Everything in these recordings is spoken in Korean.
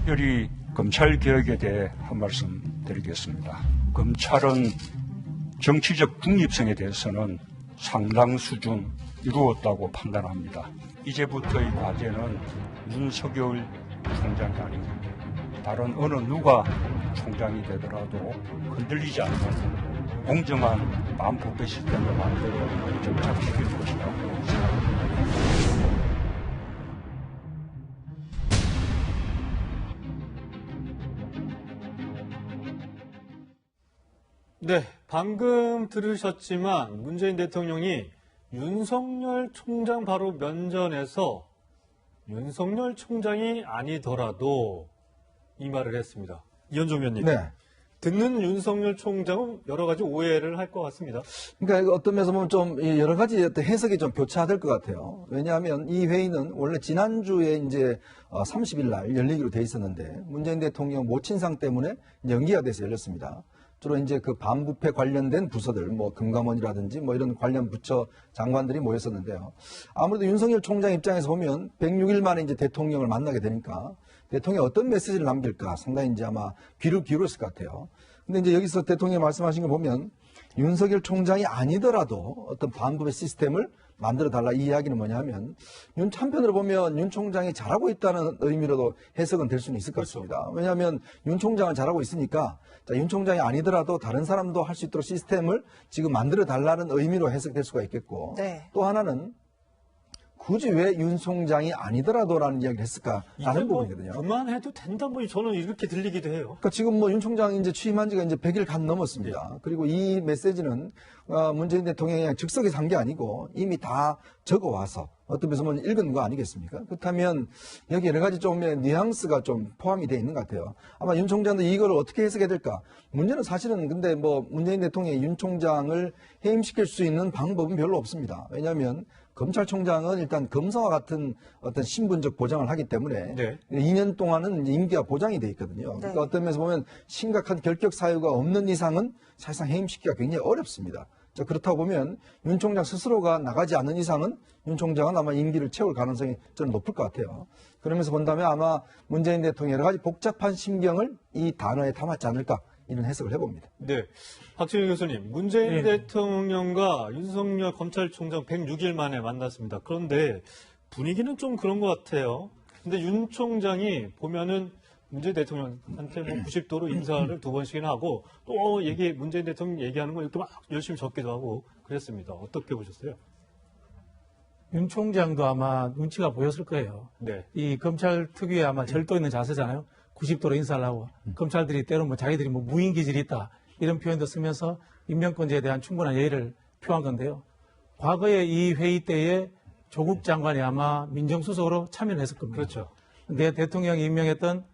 특별히 검찰개혁에 대해 한 말씀 드리겠습니다. 검찰은 정치적 중립성에 대해서는 상당 수준 이루었다고 판단합니다. 이제부터의 과제는 윤석열 총장이 아닌 다른 어느 누가 총장이 되더라도 흔들리지 않는 공정한 반부패 시스템을 만들어 정착시킬 것이라고 생각합니다. 네, 방금 들으셨지만 문재인 대통령이 윤석열 총장 바로 면전에서 윤석열 총장이 아니더라도 이 말을 했습니다. 이현종 의원님. 네. 듣는 윤석열 총장은 여러 가지 오해를 할 것 같습니다. 그러니까 어떤 면에서 보면 좀 여러 가지 어떤 해석이 좀 교차될 것 같아요. 왜냐하면 이 회의는 원래 지난주에 이제 30일 날 열리기로 돼 있었는데 문재인 대통령 모친상 때문에 연기가 돼서 열렸습니다. 주로 이제 그 반부패 관련된 부서들, 뭐 금감원이라든지 뭐 이런 관련 부처 장관들이 모였었는데요. 아무래도 윤석열 총장 입장에서 보면 106일 만에 이제 대통령을 만나게 되니까 대통령이 어떤 메시지를 남길까 상당히 이제 아마 귀를 기울였을 것 같아요. 근데 이제 여기서 대통령이 말씀하신 거 보면 윤석열 총장이 아니더라도 어떤 반부패 시스템을 만들어 달라 이 이야기는 뭐냐면 한편으로 보면 윤 총장이 잘하고 있다는 의미로도 해석은 될 수는 있을 것 같습니다. 왜냐하면 윤 총장은 잘하고 있으니까 윤 총장이 아니더라도 다른 사람도 할 수 있도록 시스템을 지금 만들어 달라는 의미로 해석될 수가 있겠고 네. 또 하나는 굳이 왜 윤 총장이 아니더라도라는 이야기를 했을까라는 부분이거든요. 그만해도 된다 뭐 저는 이렇게 들리기도 해요. 그러니까 지금 뭐 윤 총장이 이제 취임한 지가 이제 100일 간 넘었습니다. 네. 그리고 이 메시지는 문재인 대통령이 그냥 즉석에서 한 게 아니고 이미 다 적어 와서 어떤 면에서 보면 읽은 거 아니겠습니까? 그렇다면 여기 여러 가지 좀 뉘앙스가 좀 포함이 되어 있는 것 같아요. 아마 윤 총장도 이걸 어떻게 해석해야 될까? 문제는 사실은 근데 뭐 문재인 대통령이 윤 총장을 해임시킬 수 있는 방법은 별로 없습니다. 왜냐하면 검찰총장은 일단 검사와 같은 어떤 신분적 보장을 하기 때문에 네. 2년 동안은 임기가 보장이 돼 있거든요. 네. 그러니까 어떤 면에서 보면 심각한 결격 사유가 없는 이상은 사실상 해임시키기가 굉장히 어렵습니다. 자, 그렇다고 보면 윤 총장 스스로가 나가지 않는 이상은 윤 총장은 아마 임기를 채울 가능성이 저는 높을 것 같아요. 그러면서 본다면 아마 문재인 대통령 여러 가지 복잡한 심경을 이 단어에 담았지 않을까 이런 해석을 해봅니다. 네. 박지원 교수님, 문재인 대통령과 윤석열 검찰총장 106일 만에 만났습니다. 그런데 분위기는 좀 그런 것 같아요. 근데 윤 총장이 보면은 문재인 대통령한테 뭐 90도로 인사를 2번씩이나 하고 또 문재인 대통령 얘기하는 거 이렇게 막 열심히 적기도 하고 그랬습니다. 어떻게 보셨어요? 윤 총장도 아마 눈치가 보였을 거예요. 네. 이 검찰 특유의 아마 절도 있는 자세잖아요. 90도로 인사를 하고 검찰들이 때로는 뭐 자기들이 뭐 무인 기질이 있다 이런 표현도 쓰면서 인명권자에 대한 충분한 예의를 표한 건데요. 과거에 이 회의 때에 조국 장관이 아마 민정수석으로 참여를 했을 겁니다. 그렇죠. 근데 대통령이 임명했던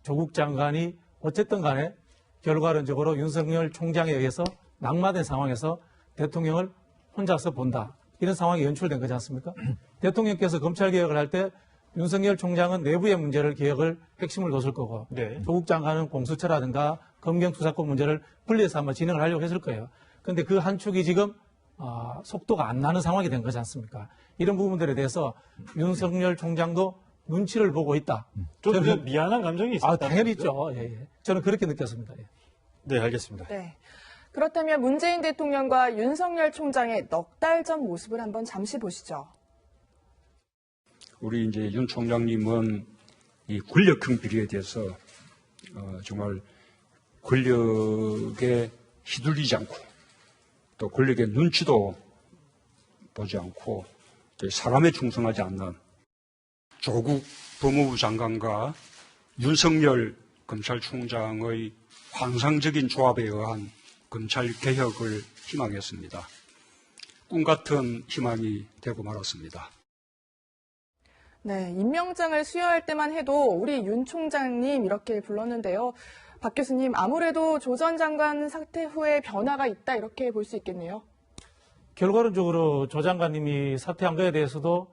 조국 장관이 어쨌든 간에 결과론적으로 윤석열 총장에 의해서 낙마된 상황에서 대통령을 혼자서 본다. 이런 상황이 연출된 거지 않습니까? 대통령께서 검찰개혁을 할 때 윤석열 총장은 내부의 문제를 개혁을 핵심을 뒀을 거고 네. 조국 장관은 공수처라든가 검경수사권 문제를 분리해서 한번 진행을 하려고 했을 거예요. 그런데 그 한 축이 지금 속도가 안 나는 상황이 된 거지 않습니까? 이런 부분들에 대해서 윤석열 총장도 눈치를 보고 있다. 좀 미안한 감정이 있었다. 당연히 있죠. 예. 저는 그렇게 느꼈습니다. 예. 네, 알겠습니다. 네. 그렇다면 문재인 대통령과 윤석열 총장의 넉 달 전 모습을 한번 잠시 보시죠. 우리 이제 윤 총장님은 이 권력형 비리에 대해서 정말 권력에 휘둘리지 않고 또 권력의 눈치도 보지 않고 사람에 충성하지 않는 조국 법무부 장관과 윤석열 검찰총장의 환상적인 조합에 의한 검찰 개혁을 희망했습니다. 꿈같은 희망이 되고 말았습니다. 네, 임명장을 수여할 때만 해도 우리 윤 총장님 이렇게 불렀는데요. 박 교수님, 아무래도 조 전 장관 사퇴 후에 변화가 있다 이렇게 볼 수 있겠네요. 결과론적으로 조 장관님이 사퇴한 거에 대해서도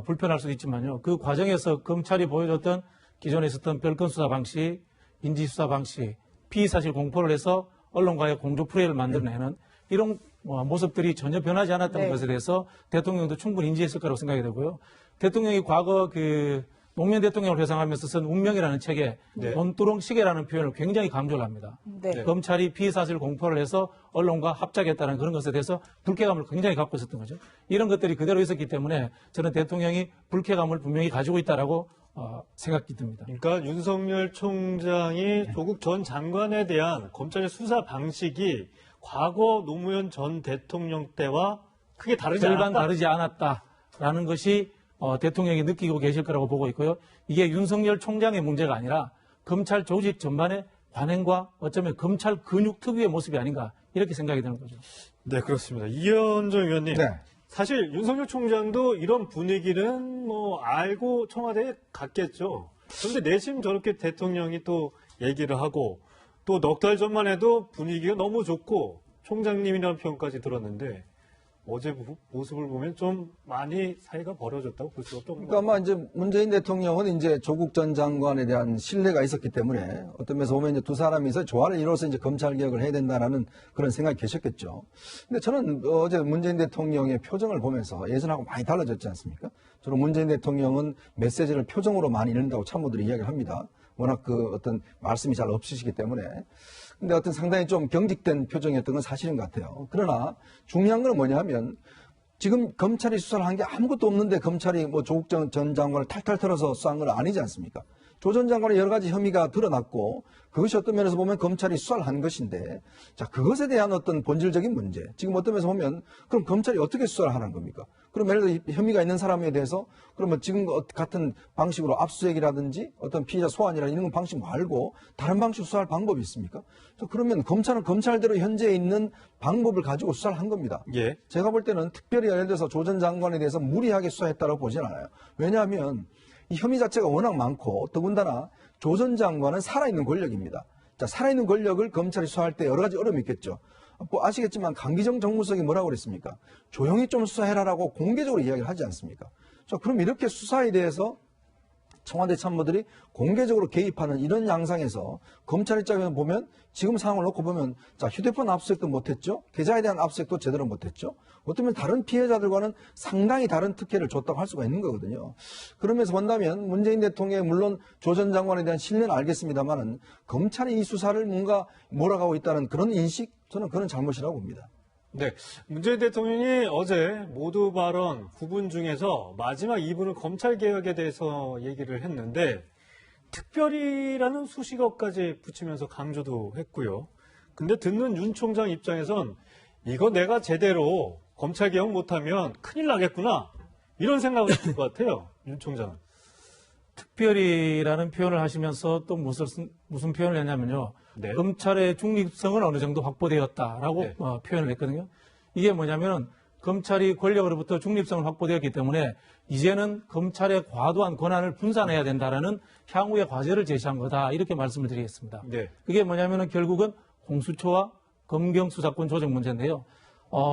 불편할 수도 있지만요. 그 과정에서 검찰이 보여줬던 기존에 있었던 별건 수사 방식, 인지 수사 방식, 피의사실 공포를 해서 언론과의 공조 프레이를 만들어내는 이런 모습들이 전혀 변하지 않았다는 것에 대해서 대통령도 충분히 인지했을 거라고 생각이 되고요. 대통령이 과거 그 노무현 대통령을 회상하면서 쓴 운명이라는 책에 네. 논두렁 시계라는 표현을 굉장히 강조를 합니다. 네. 검찰이 피의사실 공포를 해서 언론과 합작했다는 그런 것에 대해서 불쾌감을 굉장히 갖고 있었던 거죠. 이런 것들이 그대로 있었기 때문에 저는 대통령이 불쾌감을 분명히 가지고 있다라고 생각이 듭니다. 그러니까 윤석열 총장이 조국 전 장관에 대한 검찰의 수사 방식이 과거 노무현 전 대통령 때와 크게 다르지 절반 않았다. 다르지 않았다라는 것이 대통령이 느끼고 계실 거라고 보고 있고요. 이게 윤석열 총장의 문제가 아니라 검찰 조직 전반의 관행과 어쩌면 검찰 근육 특유의 모습이 아닌가 이렇게 생각이 드는 거죠. 네, 그렇습니다. 이현정 의원님. 네. 사실 윤석열 총장도 이런 분위기는 뭐 알고 청와대에 갔겠죠. 그런데 내심 저렇게 대통령이 또 얘기를 하고 또 넉 달 전만 해도 분위기가 너무 좋고 총장님이라는 표현까지 들었는데 어제 모습을 보면 좀 많이 사이가 벌어졌다고 볼 수가 없던 그러니까 아마 이제 문재인 대통령은 이제 조국 전 장관에 대한 신뢰가 있었기 때문에 어떤 면에서 보면 이제 두 사람이서 조화를 이뤄서 이제 검찰 개혁을 해야 된다라는 그런 생각이 계셨겠죠. 근데 저는 어제 문재인 대통령의 표정을 보면서 예전하고 많이 달라졌지 않습니까? 저는 문재인 대통령은 메시지를 표정으로 많이 읽는다고 참모들이 이야기를 합니다. 워낙 그 어떤 말씀이 잘 없으시기 때문에. 근데 어떤 상당히 좀 경직된 표정이었던 건 사실인 것 같아요. 그러나 중요한 건 뭐냐 하면 지금 검찰이 수사를 한 게 아무것도 없는데 검찰이 뭐 조국 전 장관을 탈탈 털어서 수사한 건 아니지 않습니까? 조 전 장관의 여러 가지 혐의가 드러났고 그것이 어떤 면에서 보면 검찰이 수사를 한 것인데 자, 그것에 대한 어떤 본질적인 문제. 지금 어떤 면에서 보면 그럼 검찰이 어떻게 수사를 하는 겁니까? 그럼 예를 들어 혐의가 있는 사람에 대해서 그러면 지금 같은 방식으로 압수수색이라든지 어떤 피의자 소환이나 이런 방식 말고 다른 방식으로 수사할 방법이 있습니까? 자, 그러면 검찰은 검찰대로 현재 있는 방법을 가지고 수사를 한 겁니다. 예. 제가 볼 때는 특별히 예를 들어서 조 전 장관에 대해서 무리하게 수사했다고 보진 않아요. 왜냐하면 이 혐의 자체가 워낙 많고 더군다나 조 전 장관은 살아있는 권력입니다. 자, 살아있는 권력을 검찰이 수사할 때 여러 가지 어려움이 있겠죠. 뭐 아시겠지만 강기정 정무수석이 뭐라고 그랬습니까? 조용히 좀 수사해라라고 공개적으로 이야기를 하지 않습니까? 자, 그럼 이렇게 수사에 대해서 청와대 참모들이 공개적으로 개입하는 이런 양상에서 검찰 입장에서 보면 지금 상황을 놓고 보면 자, 휴대폰 압수수색도 못했죠. 계좌에 대한 압수수색도 제대로 못했죠. 어쩌면 다른 피해자들과는 상당히 다른 특혜를 줬다고 할 수가 있는 거거든요. 그러면서 본다면 문재인 대통령이 물론 조 전 장관에 대한 신뢰는 알겠습니다만은 검찰이 이 수사를 뭔가 몰아가고 있다는 그런 인식 저는 그런 잘못이라고 봅니다. 네. 문재인 대통령이 어제 모두 발언 9분 중에서 마지막 2분을 검찰개혁에 대해서 얘기를 했는데 특별히라는 수식어까지 붙이면서 강조도 했고요. 근데 듣는 윤 총장 입장에선 이거 내가 제대로 검찰개혁 못하면 큰일 나겠구나 이런 생각을 했을 것 같아요. 윤 총장은. 특별히라는 표현을 하시면서 또 무슨 표현을 했냐면요. 네. 검찰의 중립성은 어느 정도 확보되었다라고 네. 표현을 했거든요. 이게 뭐냐면은 검찰이 권력으로부터 중립성을 확보되었기 때문에 이제는 검찰의 과도한 권한을 분산해야 된다라는 향후의 과제를 제시한 거다 이렇게 말씀을 드리겠습니다. 네. 그게 뭐냐면은 결국은 공수처와 검경 수사권 조정 문제인데요.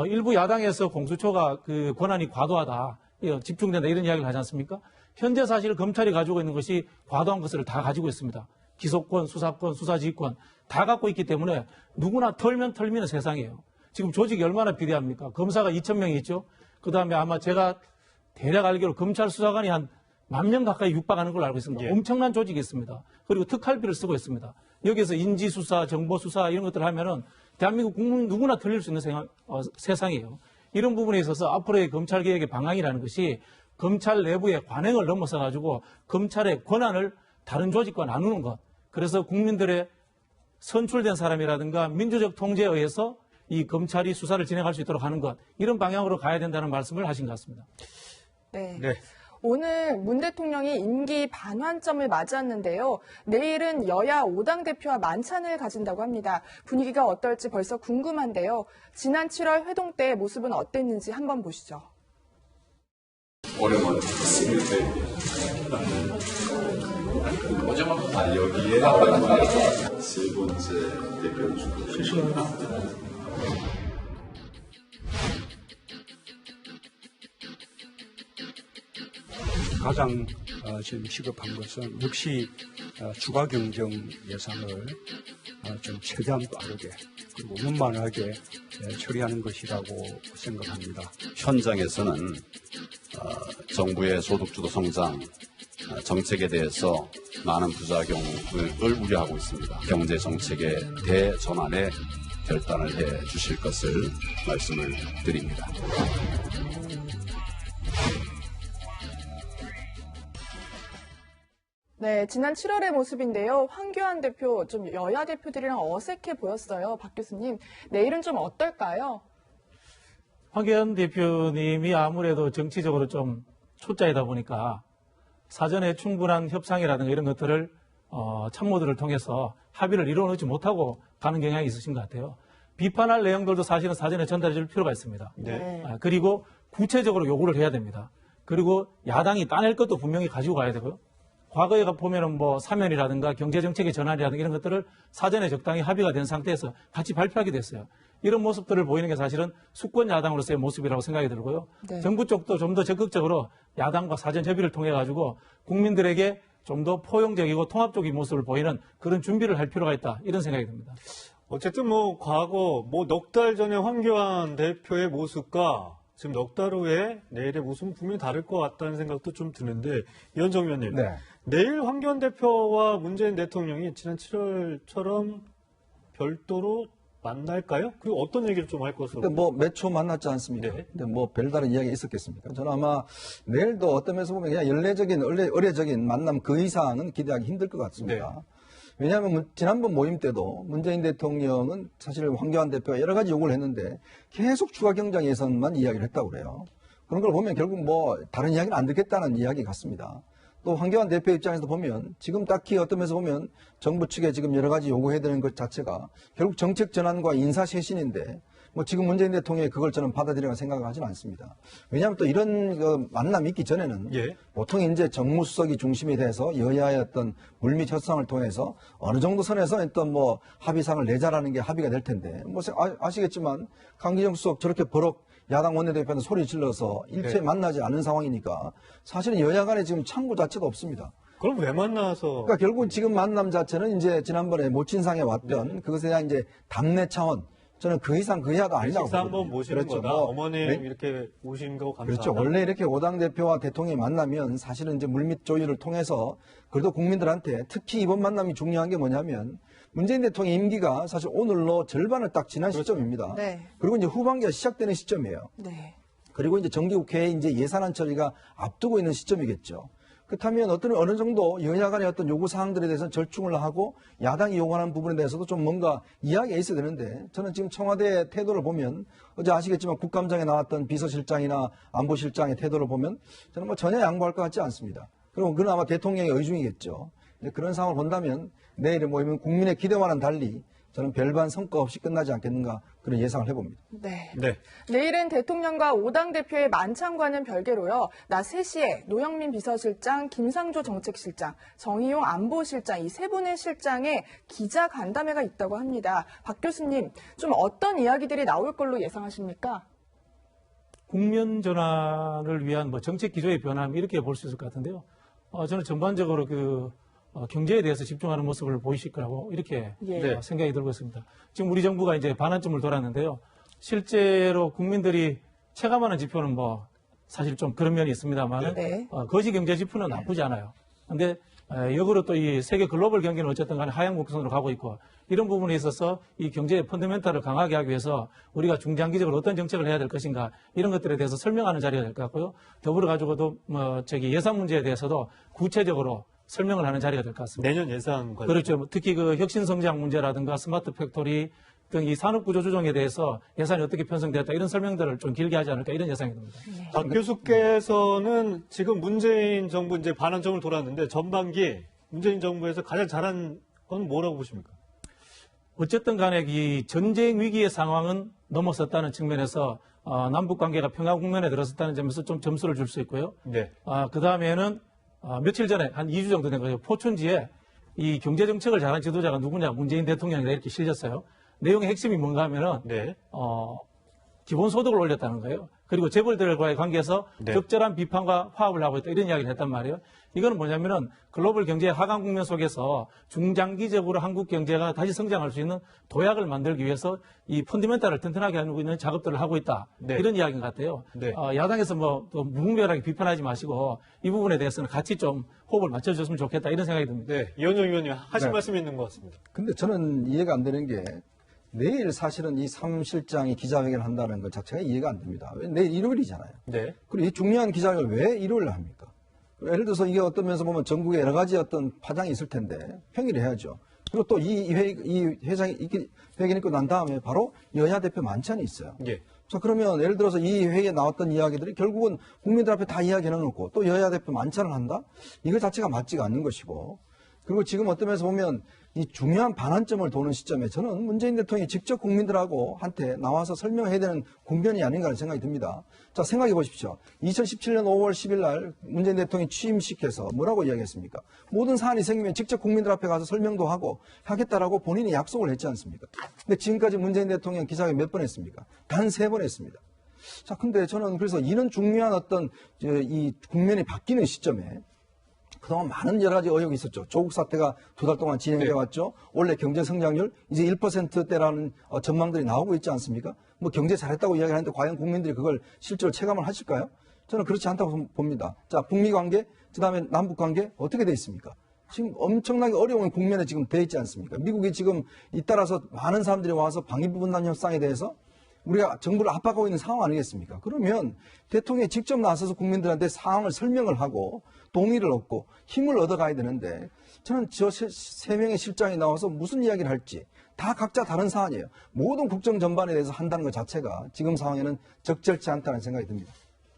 일부 야당에서 공수처가 그 권한이 과도하다, 집중된다 이런 이야기를 하지 않습니까? 현재 사실 검찰이 가지고 있는 것이 과도한 것을 다 가지고 있습니다. 기소권, 수사권, 수사지휘권 다 갖고 있기 때문에 누구나 털면 털미는 세상이에요. 지금 조직이 얼마나 비대합니까? 검사가 2,000명이 있죠. 그다음에 아마 제가 대략 알기로 검찰 수사관이 한 10,000명 가까이 육박하는 걸로 알고 있습니다. 예. 엄청난 조직이 있습니다. 그리고 특활비를 쓰고 있습니다. 여기서 인지수사, 정보수사 이런 것들을 하면은 대한민국 국민 누구나 털릴 수 있는 세상이에요. 이런 부분에 있어서 앞으로의 검찰개혁의 방향이라는 것이 검찰 내부의 관행을 넘어서 가지고 검찰의 권한을 다른 조직과 나누는 것. 그래서 국민들의 선출된 사람이라든가 민주적 통제에 의해서 이 검찰이 수사를 진행할 수 있도록 하는 것. 이런 방향으로 가야 된다는 말씀을 하신 것 같습니다. 네. 네. 오늘 문 대통령이 임기 반환점을 맞이했는데요. 내일은 여야 5당 대표와 만찬을 가진다고 합니다. 분위기가 어떨지 벌써 궁금한데요. 지난 7월 회동 때 모습은 어땠는지 한번 보시죠. 오랜만에 봤습니다. 여기에 세 번째 대표 중 가장 지금 시급한 것은 역시 추가 경정 예산을 좀 최대한 빠르게 그리고 원만하게 처리하는 것이라고 생각합니다. 현장에서는 정부의 소득주도 성장, 정책에 대해서 많은 부작용을 우려하고 있습니다. 경제 정책의 대전환에 결단을 해 주실 것을 말씀을 드립니다. 네, 지난 7월의 모습인데요. 황교안 대표, 좀 여야 대표들이랑 어색해 보였어요. 박 교수님, 내일은 좀 어떨까요? 황교안 대표님이 아무래도 정치적으로 좀 초짜이다 보니까 사전에 충분한 협상이라든가 이런 것들을 참모들을 통해서 합의를 이루어내지 못하고 가는 경향이 있으신 것 같아요. 비판할 내용들도 사실은 사전에 전달해 줄 필요가 있습니다. 네. 그리고 구체적으로 요구를 해야 됩니다. 그리고 야당이 따낼 것도 분명히 가지고 가야 되고요. 과거에 보면은 뭐 사면이라든가 경제정책의 전환이라든가 이런 것들을 사전에 적당히 합의가 된 상태에서 같이 발표하게 됐어요. 이런 모습들을 보이는 게 사실은 수권 야당으로서의 모습이라고 생각이 들고요. 네. 정부 쪽도 좀 더 적극적으로 야당과 사전 협의를 통해 가지고 국민들에게 좀 더 포용적이고 통합적인 모습을 보이는 그런 준비를 할 필요가 있다. 이런 생각이 듭니다. 어쨌든 뭐 과거 넉 달 전에 황교안 대표의 모습과 지금 넉 달 후에 내일의 모습은 분명히 다를 것 같다는 생각도 좀 드는데 이현정 의원님, 네. 내일 황교안 대표와 문재인 대통령이 지난 7월처럼 별도로 만날까요? 그리고 어떤 얘기를 좀 할 것으로? 근데 뭐 몇 초 만났지 않습니까? 네. 근데 뭐 별다른 이야기가 있었겠습니까? 저는 아마 내일도 어떤 면에서 보면 그냥 의례적인 만남 그 이상은 기대하기 힘들 것 같습니다. 왜냐하면 지난번 모임 때도 문재인 대통령은 사실 황교안 대표가 여러 가지 요구를 했는데 계속 추가 경정 예산만 이야기를 했다고 그래요. 그런 걸 보면 결국 뭐 다른 이야기는 안 듣겠다는 이야기 같습니다. 또 황교안 대표 입장에서 보면 지금 딱히 어떤 면에서 보면 정부 측에 지금 여러 가지 요구해야 되는 것 자체가 결국 정책 전환과 인사 쇄신인데 뭐 지금 문재인 대통령이 그걸 저는 받아들이라고 생각을 하지는 않습니다. 왜냐하면 또 이런 그 만남이 있기 전에는 예. 보통 이제 정무수석이 중심이 돼서 여야의 어떤 물밑 협상을 통해서 어느 정도 선에서 어떤 뭐 합의상을 내자라는 게 합의가 될 텐데 뭐 아시겠지만 강기정 수석 저렇게 버럭 야당 원내대표한테 소리 질러서 일체 만나지 않은 상황이니까 사실은 여야 간에 지금 창구 자체도 없습니다. 그럼 왜 만나서? 그러니까 결국은 지금 만남 자체는 이제 지난번에 모친상에 왔던 그것에 대한 이제 답례 차원 저는 그 이상 그 이하도 아니라고 식사 보거든요. 한번 모시는 그렇죠. 거다. 뭐, 어머님 네? 이렇게 오신 거 감사하다. 그렇죠. 원래 이렇게 5당 대표와 대통령이 만나면 사실은 이제 물밑 조율을 통해서 그래도 국민들한테 특히 이번 만남이 중요한 게 뭐냐면 문재인 대통령 임기가 사실 오늘로 절반을 딱 지난 시점입니다. 네. 그리고 이제 후반기가 시작되는 시점이에요. 네. 그리고 이제 정기국회에 이제 예산안 처리가 앞두고 있는 시점이겠죠. 그렇다면 어느 정도 여야 간의 어떤 요구 사항들에 대해서는 절충을 하고 야당이 요구하는 부분에 대해서도 좀 뭔가 이야기가 있어야 되는데 저는 지금 청와대의 태도를 보면 어제 아시겠지만 국감장에 나왔던 비서실장이나 안보실장의 태도를 보면 저는 뭐 전혀 양보할 것 같지 않습니다. 그리고 그건 아마 대통령의 의중이겠죠. 그런 상황을 본다면 내일의 모임은 국민의 기대와는 달리 저는 별반 성과 없이 끝나지 않겠는가 그런 예상을 해봅니다. 네. 네. 내일은 대통령과 5당 대표의 만찬과는 별개로요. 낮 3시에 노영민 비서실장, 김상조 정책실장, 정의용 안보실장 이 세 분의 실장의 기자 간담회가 있다고 합니다. 박 교수님, 좀 어떤 이야기들이 나올 걸로 예상하십니까? 국면 전환을 위한 뭐 정책 기조의 변화 이렇게 볼 수 있을 것 같은데요. 저는 전반적으로 경제에 대해서 집중하는 모습을 보이실 거라고 이렇게 예. 생각이 들고 있습니다. 지금 우리 정부가 이제 반환점을 돌았는데요. 실제로 국민들이 체감하는 지표는 뭐 사실 좀 그런 면이 있습니다만 네. 거시 경제 지표는 나쁘지 않아요. 그런데 역으로 또 이 세계 글로벌 경기는 어쨌든 간에 하향 곡선으로 가고 있고 이런 부분에 있어서 이 경제의 펀더멘탈을 강하게 하기 위해서 우리가 중장기적으로 어떤 정책을 해야 될 것인가 이런 것들에 대해서 설명하는 자리가 될 것 같고요. 더불어 가지고도 예산 문제에 대해서도 구체적으로 설명을 하는 자리가 될 것 같습니다. 내년 예산 관련. 그렇죠. 특히 그 혁신 성장 문제라든가 스마트 팩토리 등 이 산업 구조 조정에 대해서 예산이 어떻게 편성되었다 이런 설명들을 좀 길게 하지 않을까 이런 예상이 듭니다. 박 교수께서는 지금 문재인 정부 이제 반환점을 돌았는데 전반기 문재인 정부에서 가장 잘한 건 뭐라고 보십니까? 어쨌든 간에 이 전쟁 위기의 상황은 넘어섰다는 측면에서 남북 관계가 평화 국면에 들어섰다는 점에서 좀 점수를 줄 수 있고요. 네. 그 다음에는 며칠 전에 한 2주 정도 된 거죠. 포춘지에 이 경제 정책을 잘한 지도자가 누구냐 문재인 대통령이다 이렇게 실렸어요. 내용의 핵심이 뭔가 하면은 네. 기본소득을 올렸다는 거예요. 그리고 재벌들과의 관계에서 네. 적절한 비판과 화합을 하고 있다 이런 이야기를 했단 말이에요. 이거는 뭐냐면은 글로벌 경제의 하강 국면 속에서 중장기적으로 한국 경제가 다시 성장할 수 있는 도약을 만들기 위해서 이 펀디멘탈을 튼튼하게 하고 있는 작업들을 하고 있다. 네. 이런 이야기인 것 같아요. 네. 야당에서 뭐 또 무분별하게 비판하지 마시고 이 부분에 대해서는 같이 좀 호흡을 맞춰줬으면 좋겠다 이런 생각이 듭니다. 네, 이현정 의원님 하실 네. 말씀이 있는 것 같습니다. 근데 저는 이해가 안 되는 게 내일 사실은 이 3실장이 기자회견을 한다는 것 자체가 이해가 안 됩니다. 왜 내일 일요일이잖아요. 네. 그리고 이 중요한 기자회견을 왜 일요일에 합니까? 예를 들어서 이게 어떤 면에서 보면 전국에 여러 가지 어떤 파장이 있을 텐데 평일에 해야죠. 그리고 또 이 회장이 회견이 있고 난 다음에 바로 여야 대표 만찬이 있어요. 예. 자, 그러면 예를 들어서 이 회의에 나왔던 이야기들이 결국은 국민들 앞에 다 이야기해 놓고 또 여야 대표 만찬을 한다? 이거 자체가 맞지가 않는 것이고. 그리고 지금 어떤 면에서 보면 이 중요한 반환점을 도는 시점에 저는 문재인 대통령이 직접 국민들하고 한테 나와서 설명해야 되는 국면이 아닌가 하는 생각이 듭니다. 자, 생각해 보십시오. 2017년 5월 10일 날 문재인 대통령이 취임식에서 뭐라고 이야기했습니까? 모든 사안이 생기면 직접 국민들 앞에 가서 설명도 하고 하겠다라고 본인이 약속을 했지 않습니까? 근데 지금까지 문재인 대통령 기자회견 몇 번 했습니까? 단 3번 했습니다. 자, 근데 저는 그래서 이런 중요한 어떤 이 국면이 바뀌는 시점에 그동안 많은 여러 가지 의혹이 있었죠. 조국 사태가 2달 동안 진행돼 왔죠. 원래 경제 성장률 이제 1%대라는 전망들이 나오고 있지 않습니까? 뭐 경제 잘했다고 이야기하는데 과연 국민들이 그걸 실제로 체감을 하실까요? 저는 그렇지 않다고 봅니다. 자, 북미 관계, 그다음에 남북 관계 어떻게 돼 있습니까? 지금 엄청나게 어려운 국면에 지금 돼 있지 않습니까? 미국이 지금 잇따라서 많은 사람들이 와서 방위부분단 협상에 대해서 우리가 정부를 압박하고 있는 상황 아니겠습니까? 그러면 대통령이 직접 나서서 국민들한테 상황을 설명을 하고 동의를 얻고 힘을 얻어가야 되는데 저는 저 세 명의 실장이 나와서 무슨 이야기를 할지 다 각자 다른 사안이에요. 모든 국정 전반에 대해서 한다는 것 자체가 지금 상황에는 적절치 않다는 생각이 듭니다.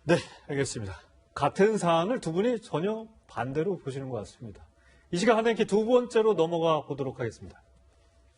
네, 알겠습니다. 같은 사안을 두 분이 전혀 반대로 보시는 것 같습니다. 이 시간 한행키 두 번째로 넘어가 보도록 하겠습니다.